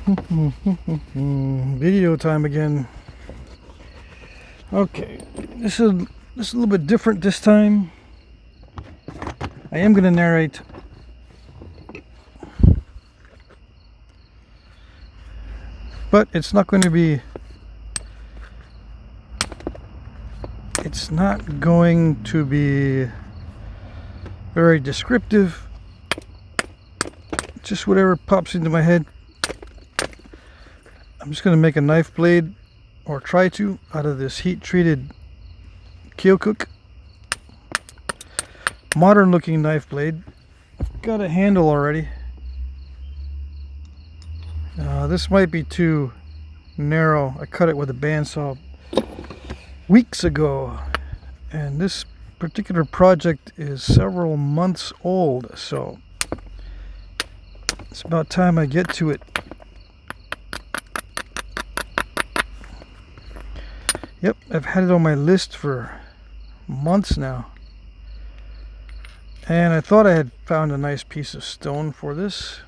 Video time again. Okay, this is a little bit different this time. I am going to narrate. But it's not going to be very descriptive. Just whatever pops into my head. I'm just going to make a knife blade, or try to, out of this heat-treated Keokuk. Modern looking knife blade. I've got a handle already. This might be too narrow. I cut it with a bandsaw weeks ago, and this particular project is several months old, so it's about time I get to it. Yep, I've had it on my list for months now, and I thought I had found a nice piece of stone for this.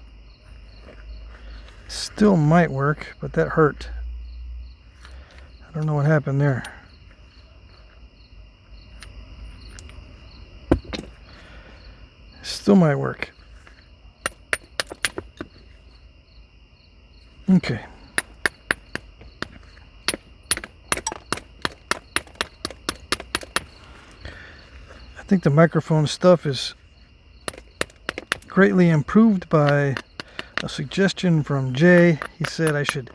Still might work, but that hurt. I don't know what happened there. Still might work. Okay. I think the microphone stuff is greatly improved by a suggestion from Jay. He said I should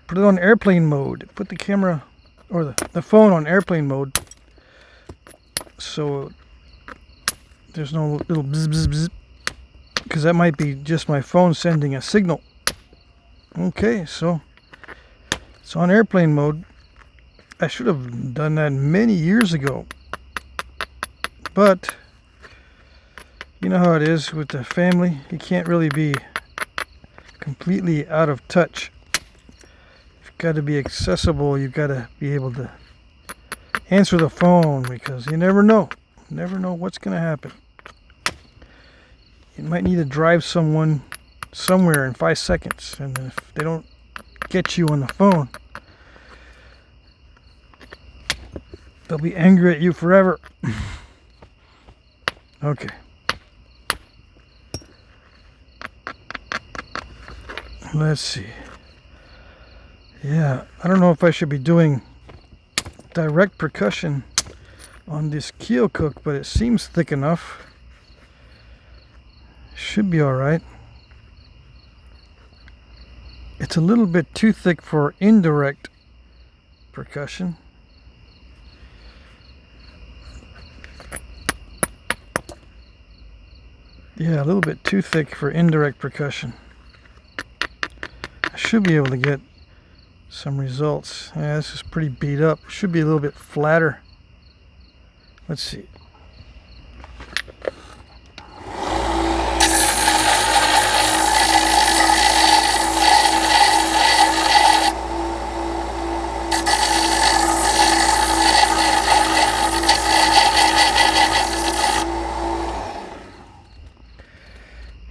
put it on airplane mode. Put the camera or the phone on airplane mode, so there's no little bzz bzz bzz, because that might be just my phone sending a signal. Okay, so it's on airplane mode. I should have done that many years ago, but you know how it is with the family. You can't really be completely out of touch. You've got to be accessible. You've got to be able to answer the phone, because you never know. Never know what's going to happen. You might need to drive someone somewhere in 5 seconds, and if they don't get you on the phone, they'll be angry at you forever. Okay. Let's see. Yeah, I don't know if I should be doing direct percussion on this Keokuk, but it seems thick enough. Should be alright. It's a little bit too thick for indirect percussion. Yeah, a little bit too thick for indirect percussion. I should be able to get some results. Yeah, this is pretty beat up. Should be a little bit flatter. Let's see.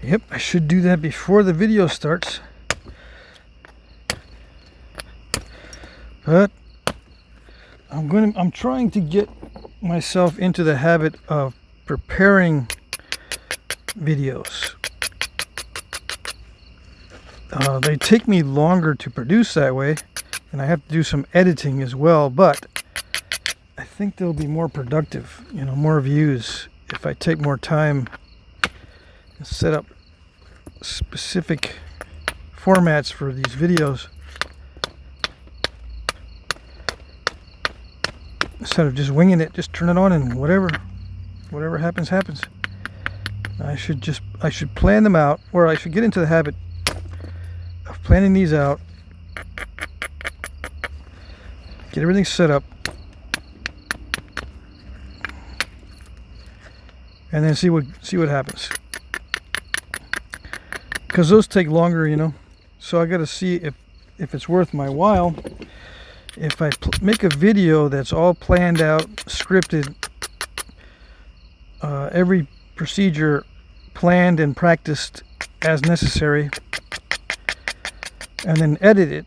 Yep, I should do that before the video starts. But I'm trying to get myself into the habit of preparing videos. They take me longer to produce that way, and I have to do some editing as well, but I think they'll be more productive, more views, if I take more time and set up specific formats for these videos, instead of just winging it. Just turn it on and whatever happens happens. I should plan them out, or I should get into the habit of planning these out, get everything set up, and then see what happens. Because those take longer, so I got to see if it's worth my while. If I make a video that's all planned out, scripted, every procedure planned and practiced as necessary, and then edit it.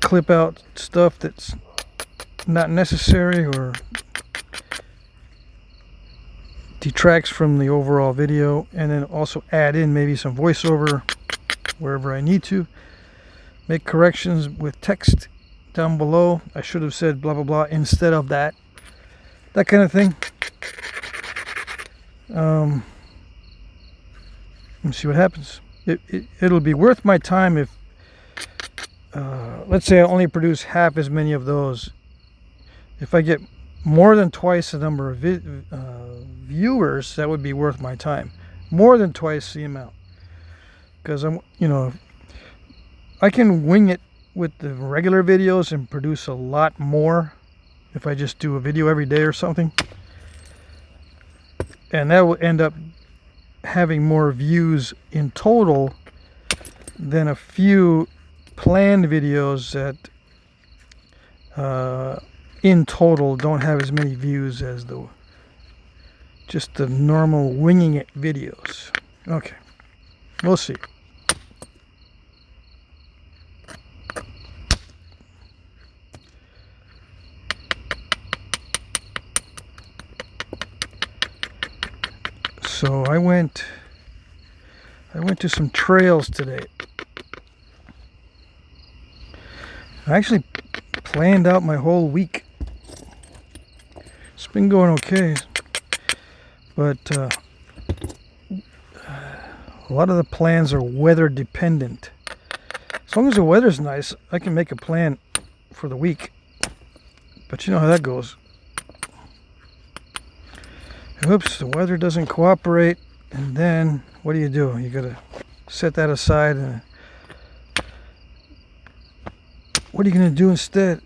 Clip out stuff that's not necessary or detracts from the overall video, and then also add in maybe some voiceover wherever I need to. Make corrections with text down below. I should have said blah blah blah instead of that kind of thing. Let's see what happens. It'll be worth my time if let's say I only produce half as many of those. If I get more than twice the number of viewers, that would be worth my time. More than twice the amount, because I can wing it with the regular videos and produce a lot more if I just do a video every day or something, and that will end up having more views in total than a few planned videos that in total don't have as many views as just the normal winging it videos. Okay, we'll see. So I went to some trails today. I actually planned out my whole week. It's been going okay, but a lot of the plans are weather dependent. As long as the weather's nice, I can make a plan for the week. But you know how that goes. Oops, the weather doesn't cooperate, and then what do? You gotta set that aside, and what are you gonna do instead?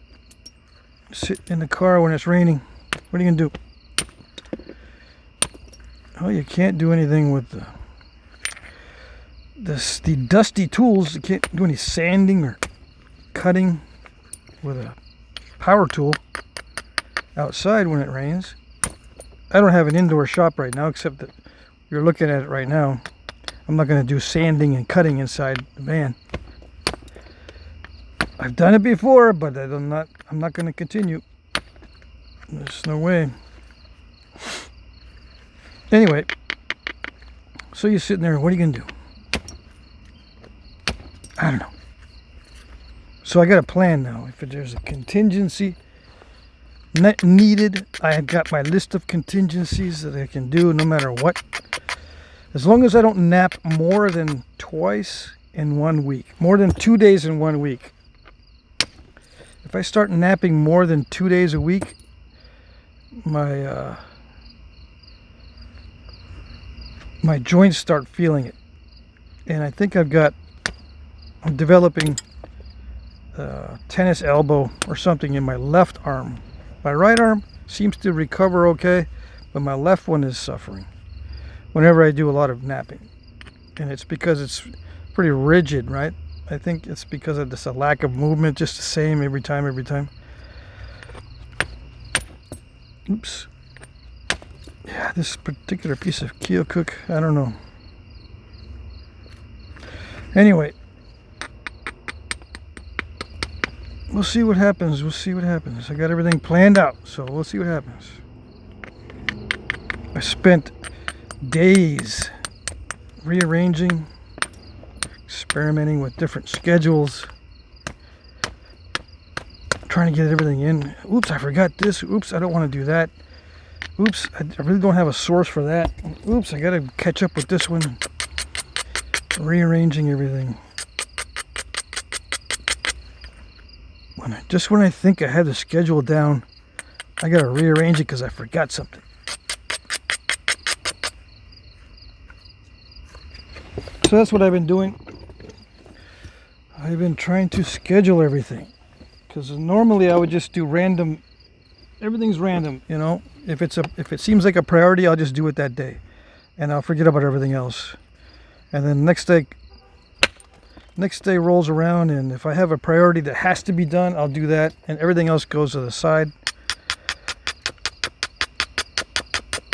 Sit in the car when it's raining. What are you gonna do? Oh, you can't do anything with the dusty tools. You can't do any sanding or cutting with a power tool outside when it rains. I don't have an indoor shop right now, except that you're looking at it right now. I'm not going to do sanding and cutting inside the van. I've done it before, but I'm not going to continue. There's no way. Anyway, so you're sitting there, what are you going to do? I don't know. So I got a plan now. If there's a contingency needed, I have got my list of contingencies that I can do no matter what. As long as I don't nap more than twice in 1 week, more than 2 days in 1 week. If I start napping more than 2 days a week, my joints start feeling it. And I think I'm developing tennis elbow or something in my left arm. My right arm seems to recover okay, but my left one is suffering whenever I do a lot of napping. And it's because it's pretty rigid, right? I think it's because of this lack of movement, just the same every time. Oops. Yeah, this particular piece of Keokuk, I don't know. Anyway, we'll see what happens. I got everything planned out, so we'll see what happens. I spent days rearranging, experimenting with different schedules, trying to get everything in. Oops, I forgot this. Oops, I don't want to do that. Oops, I really don't have a source for that. Oops, I got to catch up with this one. Rearranging everything. Just when I think I have the schedule down, I got to rearrange it because I forgot something. So that's what I've been doing. I've been trying to schedule everything, because normally I would just do random. Everything's random, you know. If it seems like a priority, I'll just do it that day, and I'll forget about everything else. And then next day rolls around, and if I have a priority that has to be done, I'll do that, and everything else goes to the side.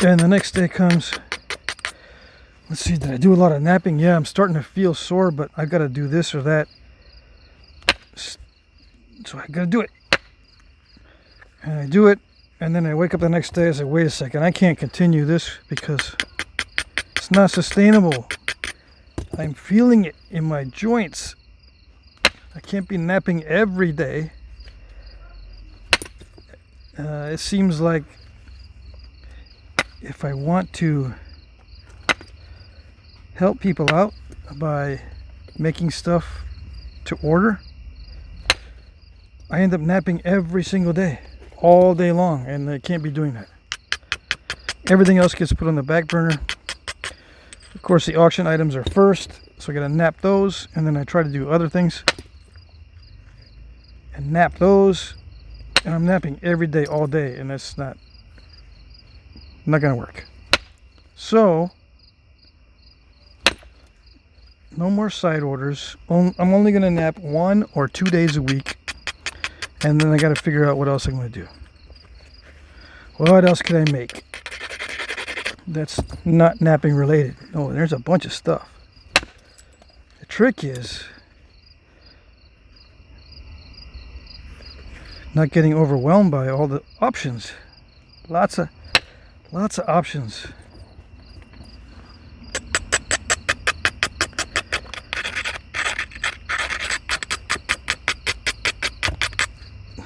And the next day comes, Let's see, did I do a lot of napping? Yeah, I'm starting to feel sore, but I gotta do this or that. So I gotta do it. And I do it, and then I wake up the next day and say, wait a second, I can't continue this because it's not sustainable. I'm feeling it in my joints. I can't be napping every day. It seems like if I want to help people out by making stuff to order, I end up napping every single day, all day long, and I can't be doing that. Everything else gets put on the back burner. Of course, the auction items are first, so I gotta nap those, and then I try to do other things and nap those, and I'm napping every day, all day, and that's not gonna work. So no more side orders. I'm only gonna nap 1 or 2 days a week, and then I gotta figure out what else I'm gonna do. What else can I make that's not napping related? Oh, there's a bunch of stuff. The trick is not getting overwhelmed by all the options. Lots of options.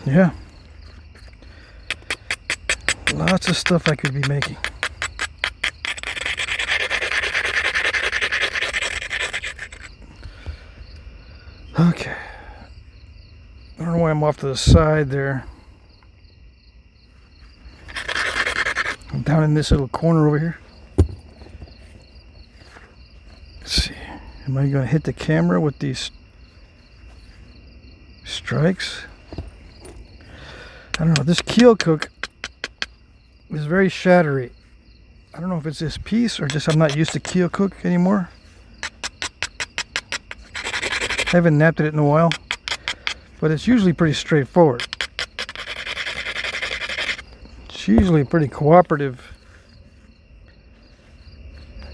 Yeah. Lots of stuff I could be making. Okay. I don't know why I'm off to the side there. I'm down in this little corner over here. Let's see. Am I going to hit the camera with these strikes? I don't know. This Keokuk is very shattery. I don't know if it's this piece or just I'm not used to Keokuk anymore. I haven't napped it in a while, but it's usually pretty straightforward. It's usually pretty cooperative.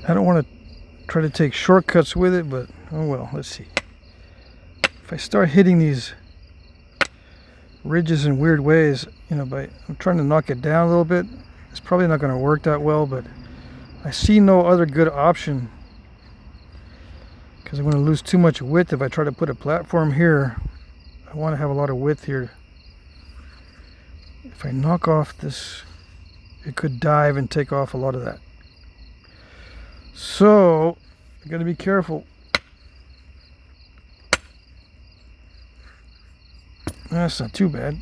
I don't want to try to take shortcuts with it, but oh well, let's see. If I start hitting these ridges in weird ways, you know, I'm trying to knock it down a little bit, it's probably not going to work that well, but I see no other good option because I'm going to lose too much width if I try to put a platform here. I want to have a lot of width here. If I knock off this, it could dive and take off a lot of that. So I got to be careful. That's not too bad.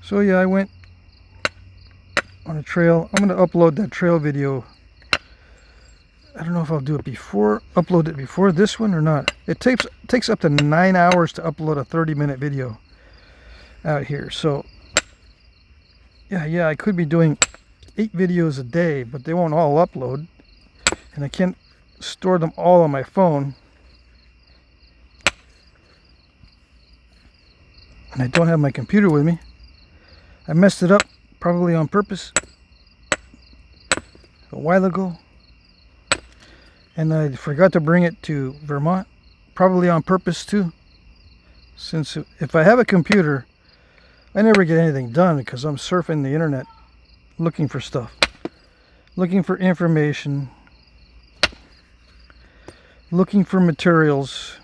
So yeah, I went on a trail. I'm going to upload that trail video. I don't know if I'll do it upload it before this one or not. It takes up to 9 hours to upload a 30-minute video out here. So yeah, I could be doing 8 videos a day, but they won't all upload, and I can't store them all on my phone. And I don't have my computer with me. I messed it up, probably on purpose, a while ago. And I forgot to bring it to Vermont, probably on purpose too. Since if I have a computer, I never get anything done because I'm surfing the internet looking for stuff, looking for information, looking for materials,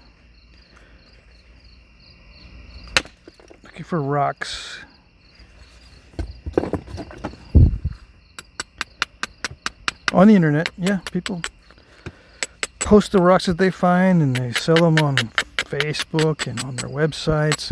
looking for rocks. On the internet, yeah, people post the rocks that they find and they sell them on Facebook and on their websites.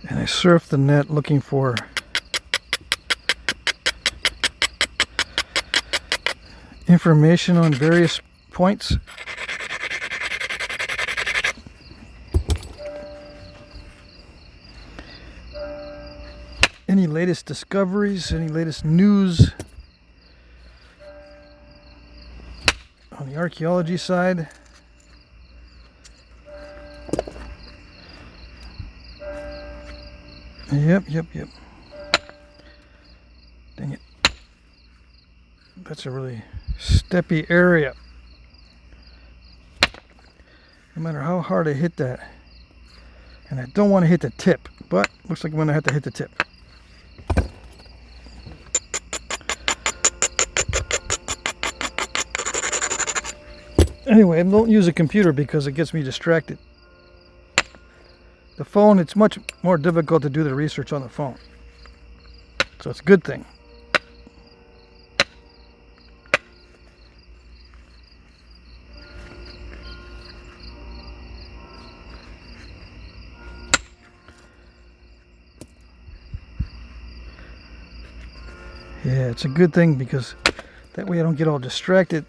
And I surf the net looking for information on various points. Any latest discoveries, any latest news on the archaeology side. Yep. Dang it. That's a really steppy area. No matter how hard I hit that. And I don't want to hit the tip, but looks like I'm going to have to hit the tip. Anyway, don't use a computer because it gets me distracted. The phone, it's much more difficult to do the research on the phone. So it's a good thing. Yeah, it's a good thing because that way I don't get all distracted.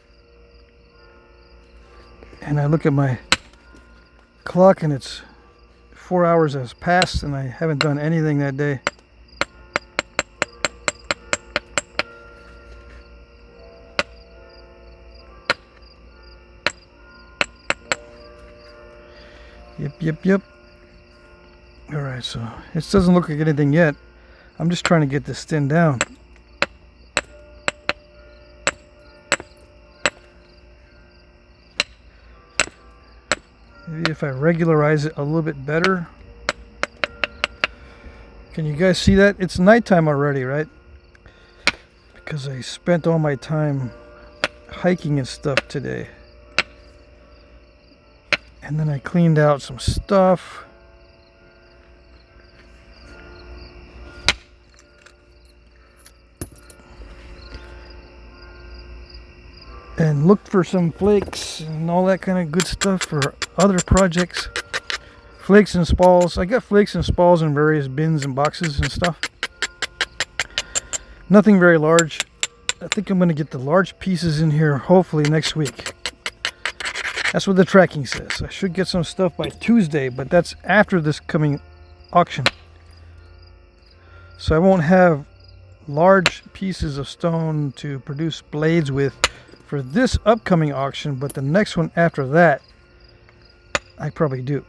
And I look at my clock and it's 4 hours has passed and I haven't done anything that day. Yep. Alright, so it doesn't look like anything yet. I'm just trying to get this thin down. Maybe if I regularize it a little bit better. Can you guys see that? It's nighttime already, right? Because I spent all my time hiking and stuff today. And then I cleaned out some stuff. And looked for some flakes and all that kind of good stuff for other projects. Flakes and spalls. I got flakes and spalls in various bins and boxes and stuff. Nothing very large. I think I'm going to get the large pieces in here hopefully next week. That's what the tracking says. I should get some stuff by Tuesday, but that's after this coming auction. So I won't have large pieces of stone to produce blades with for this upcoming auction, but the next one after that, I probably do,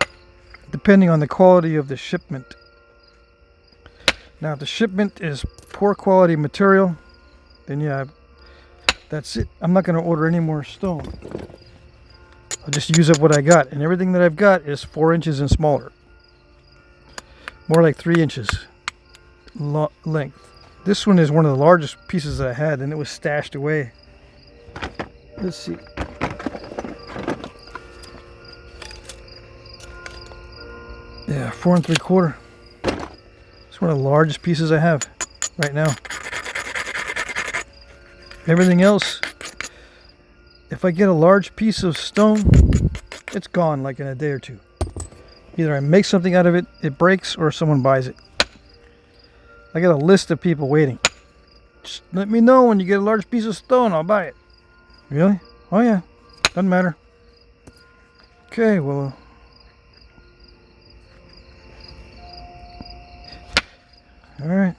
depending on the quality of the shipment. Now, if the shipment is poor quality material, then yeah, that's it. I'm not going to order any more stone. I'll just use up what I got, and everything that I've got is 4 inches and smaller. More like 3 inches length. This one is one of the largest pieces that I had, and it was stashed away. Let's see. Yeah, 4 3/4. It's one of the largest pieces I have right now. Everything else, if I get a large piece of stone, it's gone like in a day or two. Either I make something out of it, it breaks, or someone buys it. I got a list of people waiting. Just let me know when you get a large piece of stone, I'll buy it. Really? Oh yeah, doesn't matter. Okay, well. Alright.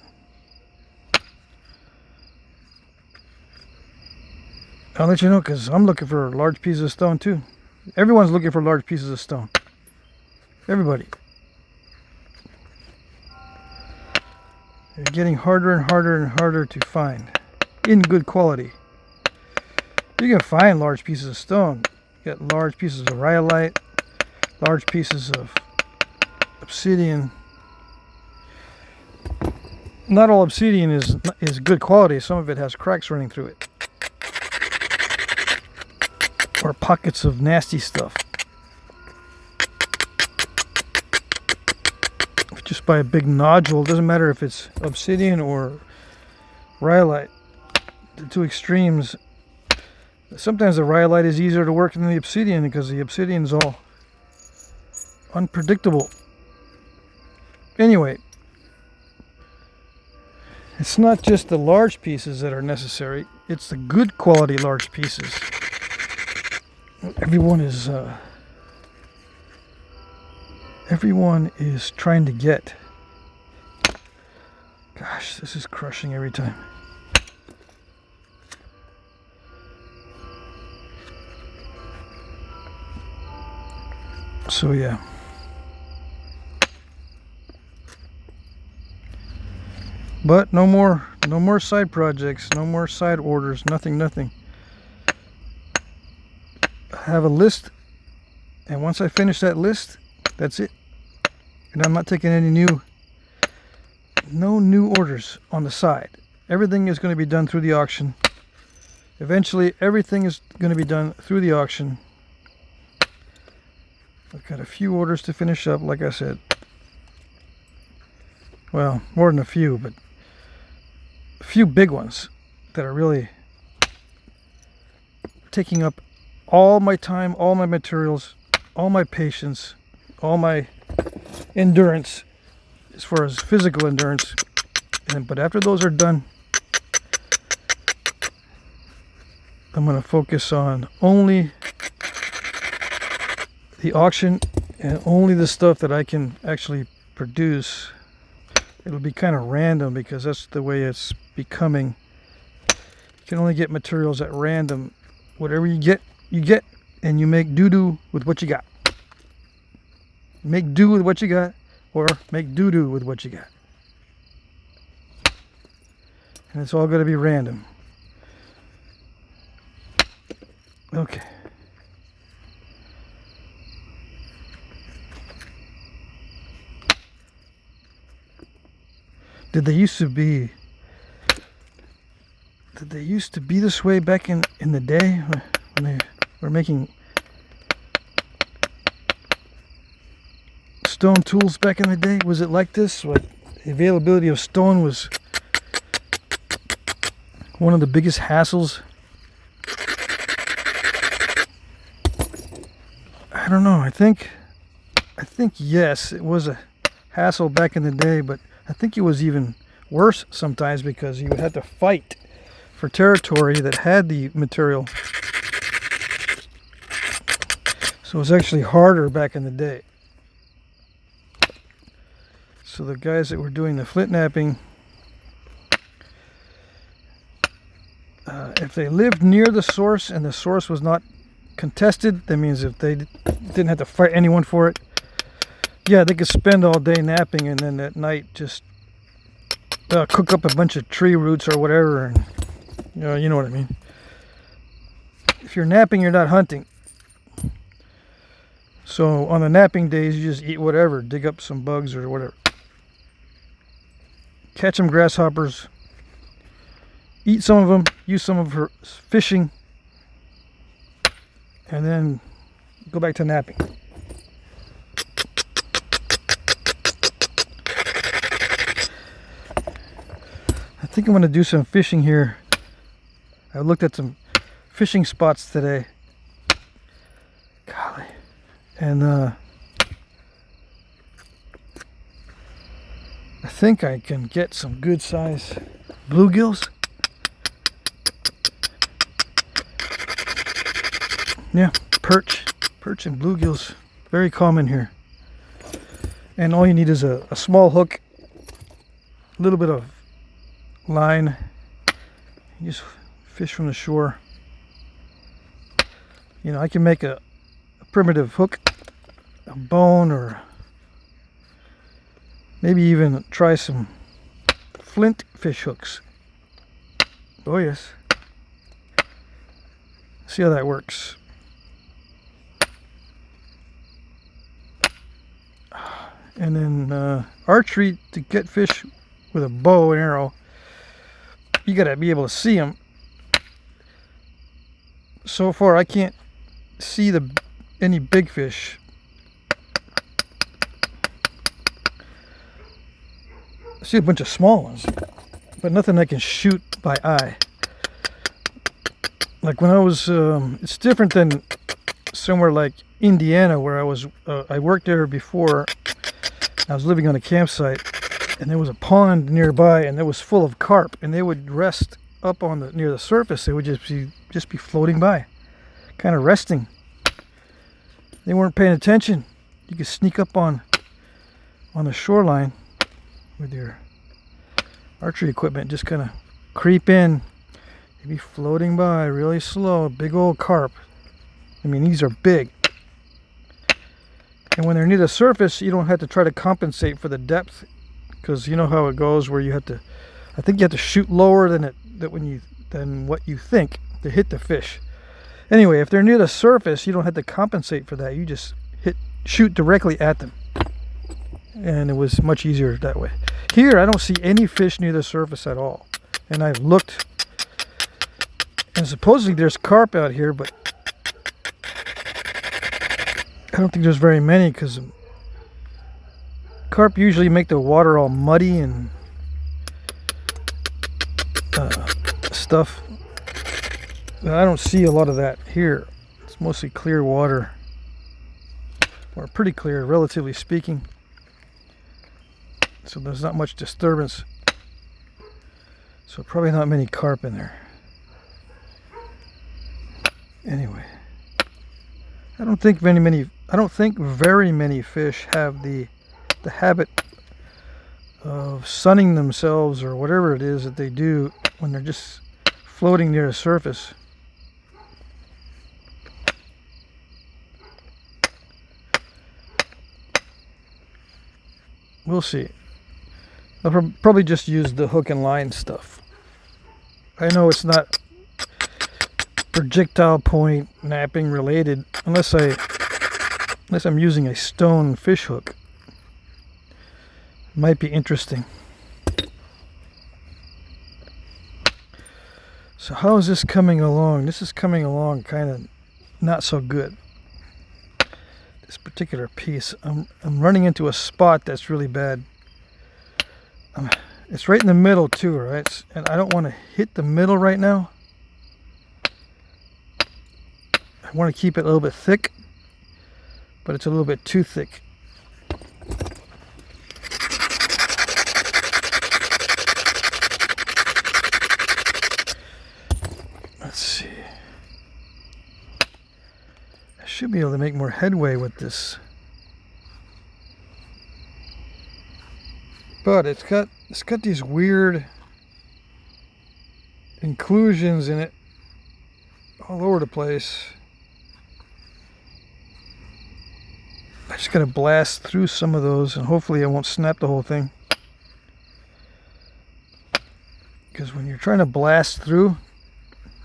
I'll let you know because I'm looking for large pieces of stone too. Everyone's looking for large pieces of stone. Everybody. They're getting harder and harder and harder to find in good quality. You can find large pieces of stone. You got large pieces of rhyolite, large pieces of obsidian. Not all obsidian is good quality. Some of it has cracks running through it. Or pockets of nasty stuff. If you just buy a big nodule, it doesn't matter if it's obsidian or rhyolite. The two extremes. Sometimes the rhyolite is easier to work than the obsidian because the obsidian is all unpredictable. Anyway, it's not just the large pieces that are necessary, it's the good quality large pieces. Everyone is trying to get. Gosh, this is crushing every time. So yeah. But no more side projects, no more side orders, nothing. I have a list, and once I finish that list, that's it. And I'm not taking any no new orders on the side. Everything is going to be done through the auction. Eventually, everything is going to be done through the auction. I've got a few orders to finish up, like I said. Well, more than a few, but a few big ones that are really taking up all my time, all my materials, all my patience, all my endurance, as far as physical endurance. But after those are done, I'm going to focus on only the auction and only the stuff that I can actually produce. It'll be kind of random because that's the way it's becoming. You can only get materials at random. Whatever you get, and you make doo-doo with what you got. Make do with what you got, or make doo-doo with what you got. And it's all going to be random. Okay. Did they used to be this way back in the day when they were making stone tools back in the day? Was it like this? What, the availability of stone was one of the biggest hassles? I don't know. I think yes, it was a hassle back in the day, but I think it was even worse sometimes because you had to fight for territory that had the material. So it was actually harder back in the day. So the guys that were doing the Flintknapping, if they lived near the source and the source was not contested, that means if they didn't have to fight anyone for it, yeah, they could spend all day napping and then at night just cook up a bunch of tree roots or whatever, and you know what I mean. If you're napping, you're not hunting. So on the napping days, you just eat whatever, dig up some bugs or whatever. Catch some grasshoppers, eat some of them, use some of them for fishing, and then go back to napping. I think I'm going to do some fishing here. I looked at some fishing spots today. Golly. And I think I can get some good size bluegills. Yeah, perch and bluegills, very common here. And all you need is a small hook, a little bit of line. You just fish from the shore. I can make a primitive hook, a bone, or maybe even try some flint fish hooks. Oh yes. See how that works. And then archery, to get fish with a bow and arrow, you gotta be able to see them. So far I can't see any big fish. I see a bunch of small ones, but nothing I can shoot by eye. Like when I was, it's different than somewhere like Indiana where I worked there before. I was living on a campsite, and there was a pond nearby, and it was full of carp, and they would rest up near the surface. They would just be floating by, kind of resting. They weren't paying attention. You could sneak up on the shoreline with your archery equipment just kind of creep in. Maybe floating by really slow. Big old carp. I mean, these are big. And when they're near the surface, you don't have to try to compensate for the depth, because you know how it goes where you have to, I think you have to shoot lower than what you think to hit the fish. Anyway, if they're near the surface, you don't have to compensate for that. You just shoot directly at them. And it was much easier that way. Here, I don't see any fish near the surface at all. And I've looked, and supposedly there's carp out here, but I don't think there's very many, because carp usually make the water all muddy and stuff. But I don't see a lot of that here. It's mostly clear water, or pretty clear, relatively speaking. So there's not much disturbance. So probably not many carp in there. Anyway, I don't think very many fish have the habit of sunning themselves, or whatever it is that they do when they're just floating near the surface. We'll see. I'll probably just use the hook and line stuff. I know it's not projectile point napping related, unless I'm using a stone fish hook. Might be interesting. So how is this coming along? This is coming along kind of not so good. This particular piece, I'm running into a spot that's really bad. It's right in the middle too, right? And I don't want to hit the middle right now. I want to keep it a little bit thick, but it's a little bit too thick. Let's see. I should be able to make more headway with this. But it's got these weird inclusions in it all over the place. I just gotta blast through some of those, and hopefully I won't snap the whole thing. Because when you're trying to blast through,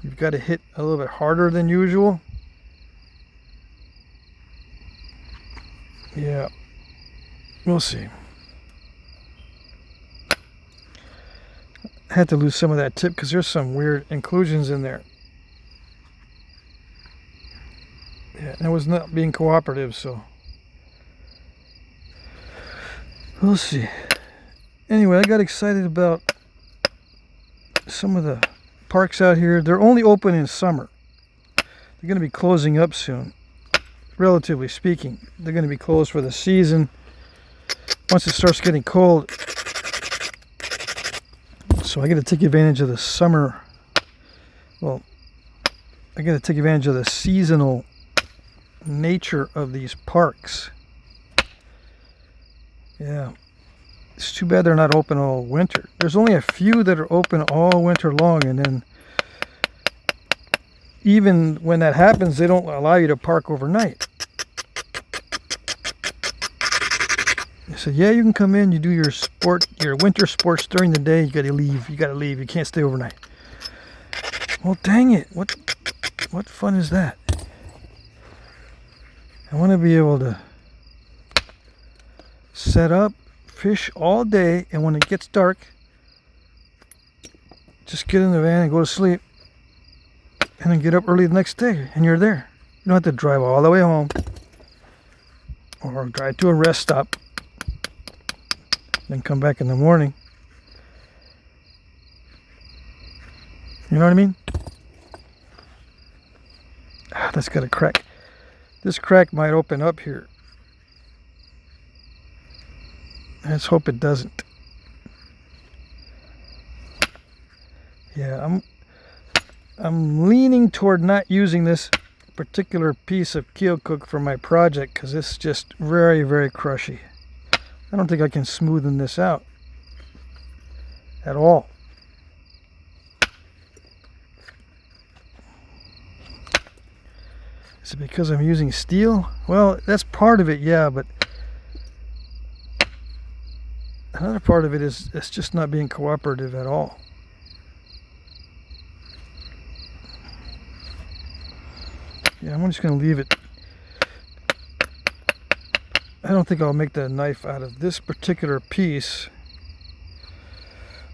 you've got to hit a little bit harder than usual. Yeah, we'll see. I had to lose some of that tip because there's some weird inclusions in there. Yeah, and it was not being cooperative, so we'll see. Anyway, I got excited about some of the parks out here. They're only open in summer. They're going to be closing up soon. Relatively speaking, they're going to be closed for the season once it starts getting cold. So I got to take advantage of the summer. Well, I got to take advantage of the seasonal nature of these parks. Yeah, it's too bad they're not open all winter. There's only a few that are open all winter long, and then even when that happens, they don't allow you to park overnight. They said, yeah, you can come in, you do your winter sports during the day, you gotta leave, you can't stay overnight. Well, dang it, what fun is that? I want to be able to set up, fish all day, and when it gets dark, just get in the van and go to sleep, and then get up early the next day, and you're there. You don't have to drive all the way home, or drive to a rest stop, then come back in the morning. You know what I mean? Ah, that's got a crack. This crack might open up here. Let's hope it doesn't. Yeah, I'm leaning toward not using this particular piece of Keokuk for my project because it's just very, very crushy. I don't think I can smoothen this out at all. Is it because I'm using steel? Well, that's part of it, yeah, but another part of it is it's just not being cooperative at all. Yeah, I'm just going to leave it. I don't think I'll make the knife out of this particular piece.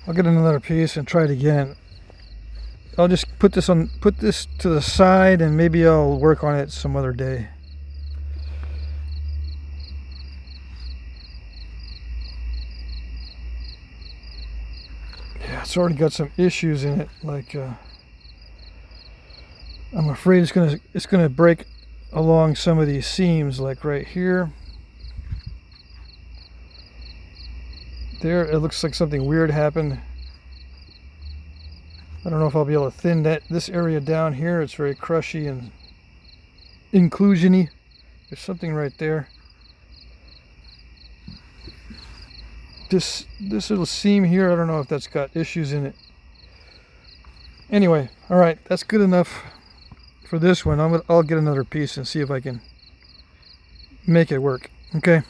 I'll get another piece and try it again. I'll just put this to the side, and maybe I'll work on it some other day. Yeah, it's already got some issues in it, like I'm afraid it's gonna break along some of these seams, like right here. There, it looks like something weird happened. I don't know if I'll be able to thin this area down here. It's very crushy and inclusion-y. There's something right there. This little seam here, I don't know if that's got issues in it. Anyway, all right, that's good enough for this one. I'll get another piece and see if I can make it work. Okay.